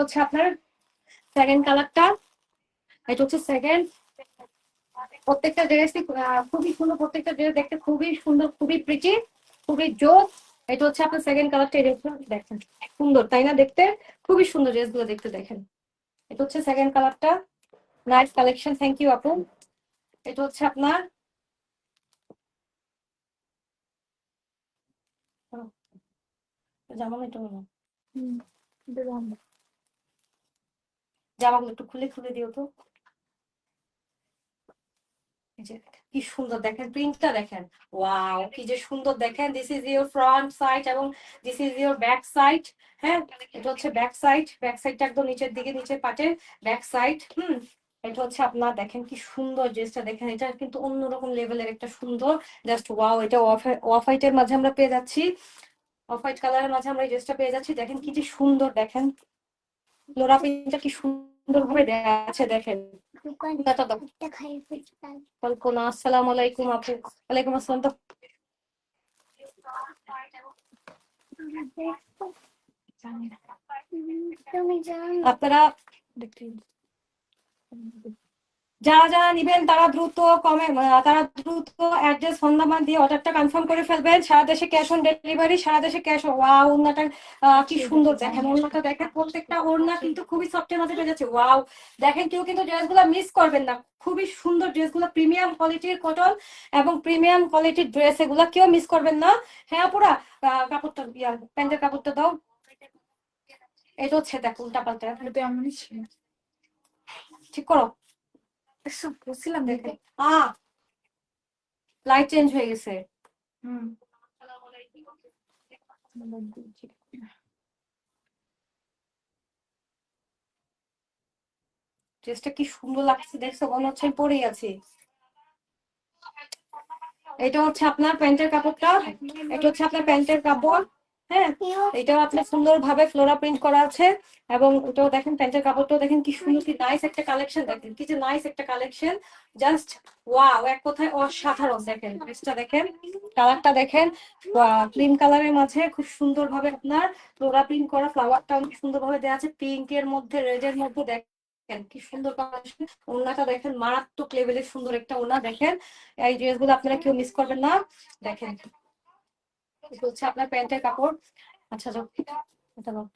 হচ্ছে আপনার সেকেন্ড কালারটা, এটা হচ্ছে সেকেন্ড। প্রত্যেকটা ড্রেসই খুবই সুন্দর, প্রত্যেকটা ড্রেস দেখতে খুবই সুন্দর, খুবই প্রিটি, খুবই জোস। এটা হচ্ছে আপনার সেকেন্ড কালারটা, এই ড্রেসগুলো দেখেন সুন্দর তাই না দেখতে, খুবই সুন্দর ড্রেসগুলো দেখতে দেখেন। এটা হচ্ছে সেকেন্ড কালারটা, নাইস কালেকশন, থ্যাংক ইউ আপু। এটা হচ্ছে আপনার জামাগুলো একটু খুলে খুলে দিও তো। কি সুন্দর দেখেন, প্রিন্টটা দেখেন, ওয়াও কি যে সুন্দর দেখেন। This is your front side এবং this is your back side. হ্যাঁ, এটা হচ্ছে ব্যাক সাইড, ব্যাক সাইডটা একদম নিচের দিকে, নিচের পাটের ব্যাক সাইড। এটা হচ্ছে আপনার দেখেন কি সুন্দর ড্রেসটা দেখেন, এটা কিন্তু অন্যরকম লেভেলের একটা সুন্দর, জাস্ট ওয়াও। এটা অফ হোয়াইটের মাঝে আমরা পেয়ে যাচ্ছি, অফ হোয়াইট কালারের মাঝে আমরা এই ড্রেসটা পেয়ে যাচ্ছি। দেখেন কি যে সুন্দর দেখেন, ফ্লোরা প্রিন্টটা কি সুন্দর ভাবে দেওয়া আছে দেখেন। আসসালামু আলাইকুম আপু। ওয়ালাইকুম আসসালাম। তো আপনারা যারা যারা নিবেন তারা দ্রুত অ্যাড্রেস ফোন নাম্বার দিয়ে অর্ডারটা কনফার্ম করে ফেলবেন। সারা দেশে ক্যাশ অন ডেলিভারি, সারা দেশে ক্যাশ। ওয়াও, ওড়নাটা কি সুন্দর দেখেন, ওড়নাটা দেখেন, প্রত্যেকটা ওড়না কিন্তু খুবই সফটের মধ্যে পেয়ে যাচ্ছে। ওয়াও দেখেন, কেউ কিন্তু ড্রেসগুলো মিস করবেন না, খুবই সুন্দর ড্রেসগুলো, প্রিমিয়াম কোয়ালিটির কটন এবং প্রিমিয়াম কোয়ালিটির ড্রেস, এগুলো কেউ মিস করবেন না। হ্যাঁ পুরা কাপড়টা প্যান্টের কাপড়টা দাও। এটা হচ্ছে দেখ উল্টা পাল্টা, ঠিক করো। বলছিলাম দেখে লাইট চেঞ্জ হয়ে গেছে। ড্রেসটা কি সুন্দর লাগছে দেখছো, মনে হচ্ছে পরেই আছি। এটা হচ্ছে আপনার প্যান্টের কাপড়টা, এটা হচ্ছে আপনার প্যান্টের কাপড়। হ্যাঁ, এটাও আপনার সুন্দর ভাবে ফ্লোরা প্রিন্ট করা আছে এবং এটাও দেখেন প্যান্টের কাপড়টাও দেখেন কি সুন্দর, কি নাইস একটা কালেকশন দেখেন, কি যে নাইস একটা কালেকশন, জাস্ট ওয়াও, এক কথায় অসাধারণ। দেখেন ড্রেসটা দেখেন, কালারটা দেখেন, ক্রিম কালারের মাঝে খুব সুন্দর ভাবে আপনার ফ্লোরা প্রিন্ট করা, ফ্লাওয়ারটা অনেক সুন্দর ভাবে দেওয়া আছে, পিঙ্কের মধ্যে রেডের মধ্যে দেখেন কি সুন্দর কালেকশন। ওড়নাটা দেখেন মারাত্মক লেভেলের সুন্দর একটা ওড়না দেখেন। এই ড্রেসগুলো আপনারা কেউ মিস করবেন না। দেখেন এটা হচ্ছে আপনার প্যান্টের কাপড়। আচ্ছা যাও, এটা নাও।